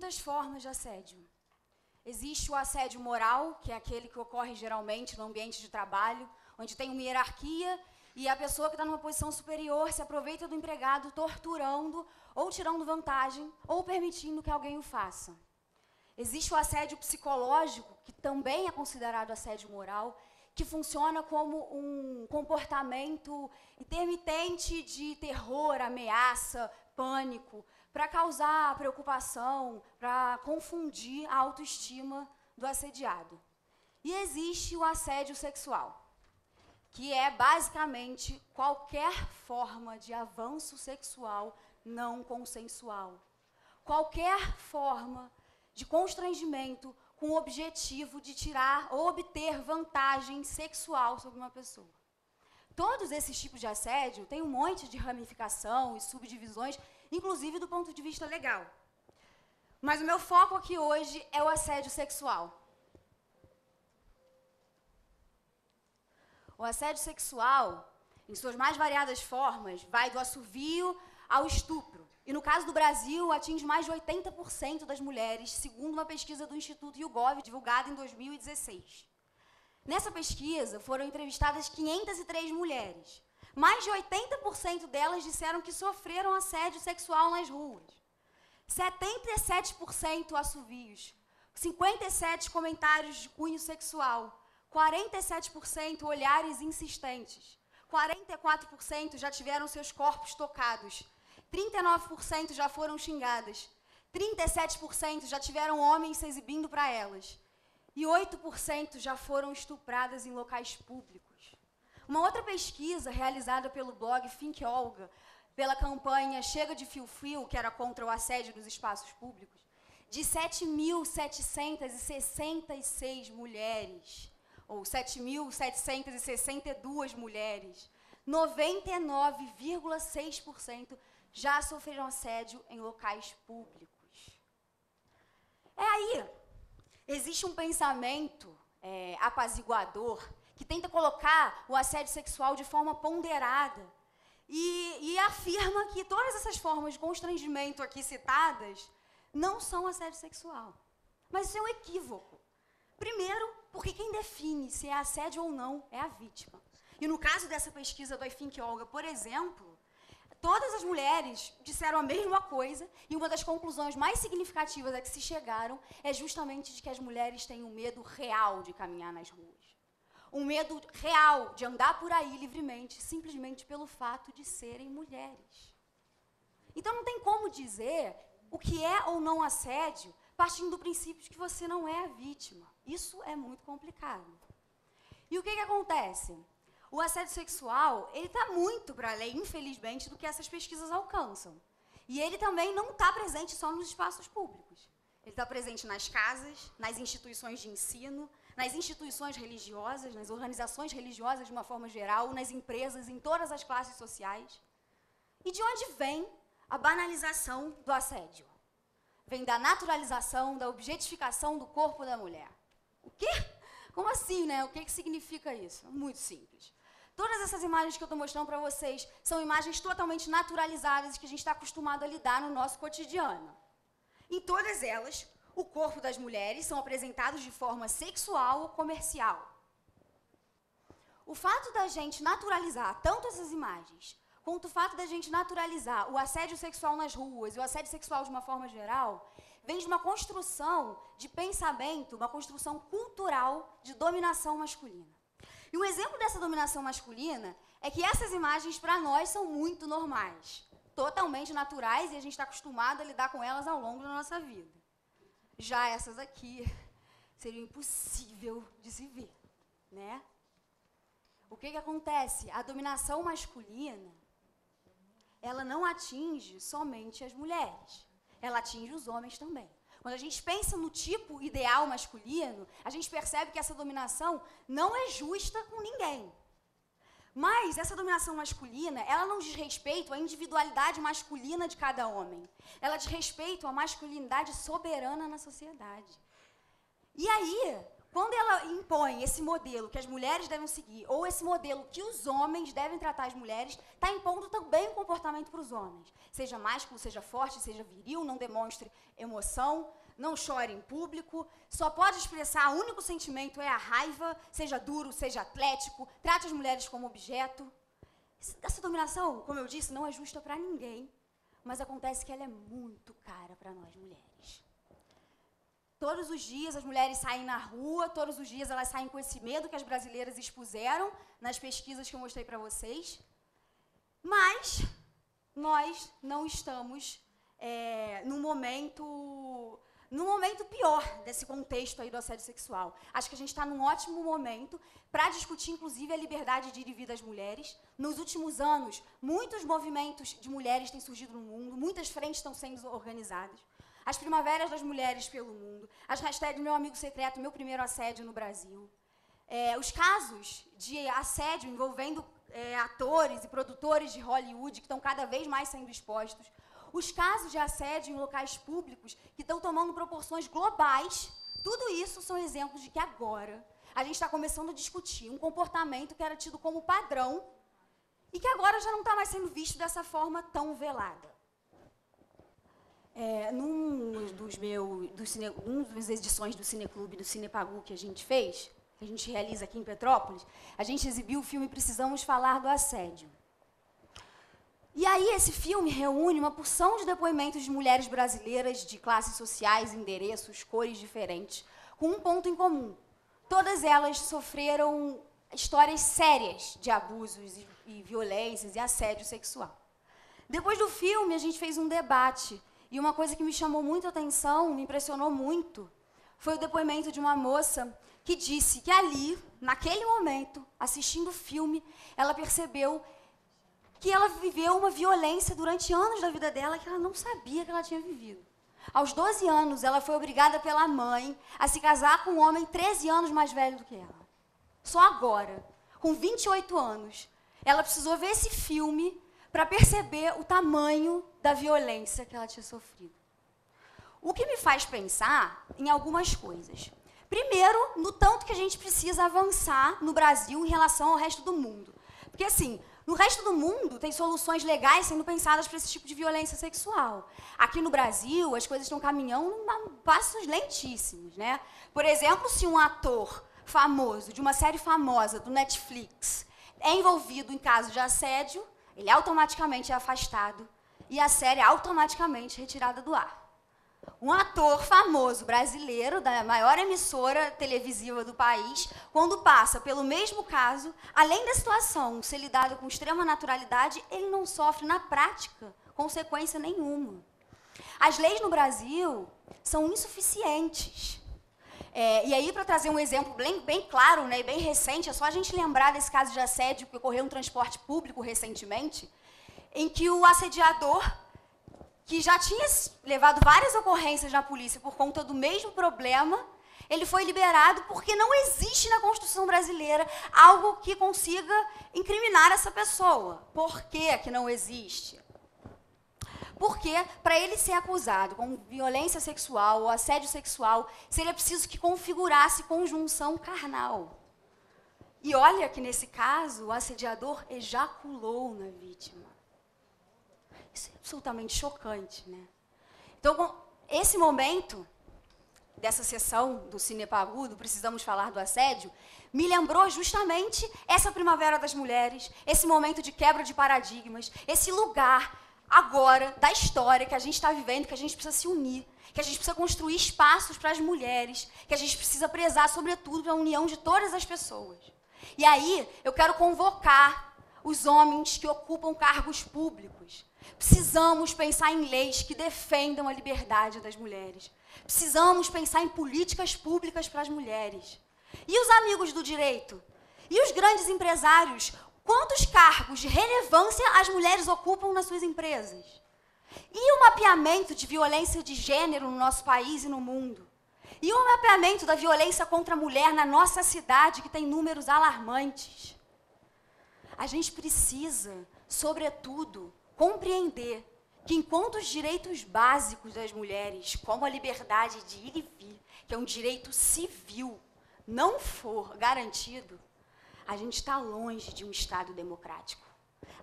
muitas formas de assédio. Existe o assédio moral, que é aquele que ocorre geralmente no ambiente de trabalho, onde tem uma hierarquia e a pessoa que está numa posição superior se aproveita do empregado torturando ou tirando vantagem ou permitindo que alguém o faça. Existe o assédio psicológico, que também é considerado assédio moral, que funciona como um comportamento intermitente de terror, ameaça, pânico, para causar preocupação, para confundir a autoestima do assediado. E existe o assédio sexual, que é basicamente qualquer forma de avanço sexual não consensual. Qualquer forma de constrangimento com o objetivo de tirar ou obter vantagem sexual sobre uma pessoa. Todos esses tipos de assédio têm um monte de ramificação e subdivisões, inclusive do ponto de vista legal. Mas o meu foco aqui hoje é o assédio sexual. O assédio sexual, em suas mais variadas formas, vai do assovio ao estupro. E no caso do Brasil, atinge mais de 80% das mulheres, segundo uma pesquisa do Instituto YouGov, divulgada em 2016. Nessa pesquisa, foram entrevistadas 503 mulheres. Mais de 80% delas disseram que sofreram assédio sexual nas ruas. 77% assovios, 57% comentários de cunho sexual, 47% olhares insistentes, 44% já tiveram seus corpos tocados, 39% já foram xingadas, 37% já tiveram homens se exibindo para elas, e 8% já foram estupradas em locais públicos. Uma outra pesquisa realizada pelo blog Think Olga, pela campanha Chega de Fio-Fio, que era contra o assédio nos espaços públicos, de 7.766 mulheres, ou 7.762 mulheres, 99,6% já sofreram assédio em locais públicos. Aí, existe um pensamento apaziguador que tenta colocar o assédio sexual de forma ponderada e afirma que todas essas formas de constrangimento aqui citadas não são assédio sexual. Mas isso é um equívoco. Primeiro, porque quem define se é assédio ou não é a vítima. E no caso dessa pesquisa do I Think Olga, por exemplo, todas as mulheres disseram a mesma coisa e uma das conclusões mais significativas a que se chegaram é justamente de que as mulheres têm um medo real de caminhar nas ruas. Um medo real de andar por aí livremente, simplesmente pelo fato de serem mulheres. Então não tem como dizer o que é ou não assédio partindo do princípio de que você não é a vítima. Isso é muito complicado. E o que acontece? O assédio sexual, ele está muito para além, infelizmente, do que essas pesquisas alcançam. E ele também não está presente só nos espaços públicos. Ele está presente nas casas, nas instituições de ensino, nas instituições religiosas, nas organizações religiosas de uma forma geral, nas empresas, em todas as classes sociais. E de onde vem a banalização do assédio? Vem da naturalização, da objetificação do corpo da mulher. O quê? Como assim, né? O que significa isso? Muito simples. Todas essas imagens que eu estou mostrando para vocês são imagens totalmente naturalizadas que a gente está acostumado a lidar no nosso cotidiano. Em todas elas, o corpo das mulheres são apresentados de forma sexual ou comercial. O fato da gente naturalizar tanto essas imagens, quanto o fato da gente naturalizar o assédio sexual nas ruas e o assédio sexual de uma forma geral, vem de uma construção de pensamento, uma construção cultural de dominação masculina. E um exemplo dessa dominação masculina é que essas imagens, para nós, são muito normais, totalmente naturais, e a gente está acostumado a lidar com elas ao longo da nossa vida. Já essas aqui seriam impossível de se ver, né? O que acontece? A dominação masculina, ela não atinge somente as mulheres, ela atinge os homens também. Quando a gente pensa no tipo ideal masculino, a gente percebe que essa dominação não é justa com ninguém. Mas essa dominação masculina, ela não diz respeito à individualidade masculina de cada homem. Ela diz respeito à masculinidade soberana na sociedade. E aí, quando ela impõe esse modelo que as mulheres devem seguir, ou esse modelo que os homens devem tratar as mulheres, está impondo também um comportamento para os homens. Seja másculo, seja forte, seja viril, não demonstre emoção, não chore em público, só pode expressar, o único sentimento é a raiva, seja duro, seja atlético, trate as mulheres como objeto. Essa dominação, como eu disse, não é justa para ninguém, mas acontece que ela é muito cara para nós mulheres. Todos os dias as mulheres saem na rua, todos os dias elas saem com esse medo que as brasileiras expuseram nas pesquisas que eu mostrei para vocês, mas nós não estamos num momento pior desse contexto aí do assédio sexual. Acho que a gente está num ótimo momento para discutir, inclusive, a liberdade de ir e vir das mulheres. Nos últimos anos, muitos movimentos de mulheres têm surgido no mundo, muitas frentes estão sendo organizadas. As primaveras das mulheres pelo mundo, as hashtags Meu Amigo Secreto, Meu Primeiro Assédio no Brasil. Os casos de assédio envolvendo atores e produtores de Hollywood que estão cada vez mais sendo expostos. Os casos de assédio em locais públicos que estão tomando proporções globais, tudo isso são exemplos de que agora a gente está começando a discutir um comportamento que era tido como padrão e que agora já não está mais sendo visto dessa forma tão velada. Uma das edições do Cineclube, do Cinepagu que a gente fez, que a gente realiza aqui em Petrópolis, a gente exibiu o filme Precisamos Falar do Assédio. E aí esse filme reúne uma porção de depoimentos de mulheres brasileiras de classes sociais, endereços, cores diferentes, com um ponto em comum. Todas elas sofreram histórias sérias de abusos e violências e assédio sexual. Depois do filme, a gente fez um debate, e uma coisa que me chamou muito a atenção, me impressionou muito, foi o depoimento de uma moça que disse que ali, naquele momento, assistindo o filme, ela percebeu que ela viveu uma violência durante anos da vida dela que ela não sabia que ela tinha vivido. Aos 12 anos, ela foi obrigada pela mãe a se casar com um homem 13 anos mais velho do que ela. Só agora, com 28 anos, ela precisou ver esse filme para perceber o tamanho da violência que ela tinha sofrido. O que me faz pensar em algumas coisas. Primeiro, no tanto que a gente precisa avançar no Brasil em relação ao resto do mundo. Porque, assim, no resto do mundo, tem soluções legais sendo pensadas para esse tipo de violência sexual. Aqui no Brasil, as coisas estão caminhando a passos lentíssimos, né? Por exemplo, se um ator famoso, de uma série famosa do Netflix, é envolvido em caso de assédio, ele automaticamente é afastado e a série é automaticamente retirada do ar. Um ator famoso brasileiro, da maior emissora televisiva do país, quando passa pelo mesmo caso, além da situação ser lidada com extrema naturalidade, ele não sofre, na prática, consequência nenhuma. As leis no Brasil são insuficientes. E aí, para trazer um exemplo bem claro, né, e bem recente, é só a gente lembrar desse caso de assédio que ocorreu no transporte público recentemente, em que o assediador, que já tinha levado várias ocorrências na polícia por conta do mesmo problema, ele foi liberado porque não existe na Constituição brasileira algo que consiga incriminar essa pessoa. Por que que não existe? Porque, para ele ser acusado com violência sexual ou assédio sexual, seria preciso que configurasse conjunção carnal. E olha que, nesse caso, o assediador ejaculou na vítima. Isso é absolutamente chocante, né? Então, esse momento dessa sessão do Cinepagu, do Precisamos Falar do Assédio, me lembrou justamente essa primavera das mulheres, esse momento de quebra de paradigmas, esse lugar agora da história que a gente está vivendo, que a gente precisa se unir, que a gente precisa construir espaços para as mulheres, que a gente precisa prezar, sobretudo, pela união de todas as pessoas. E aí, eu quero convocar os homens que ocupam cargos públicos. Precisamos pensar em leis que defendam a liberdade das mulheres. Precisamos pensar em políticas públicas para as mulheres. E os amigos do direito? E os grandes empresários? Quantos cargos de relevância as mulheres ocupam nas suas empresas? E o mapeamento de violência de gênero no nosso país e no mundo? E o mapeamento da violência contra a mulher na nossa cidade, que tem números alarmantes? A gente precisa, sobretudo, compreender que, enquanto os direitos básicos das mulheres, como a liberdade de ir e vir, que é um direito civil, não for garantido, a gente está longe de um Estado democrático.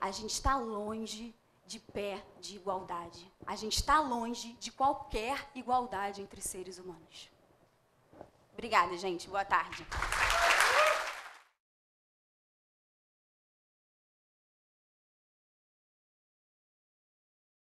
A gente está longe de pé de igualdade. A gente está longe de qualquer igualdade entre seres humanos. Obrigada, gente. Boa tarde.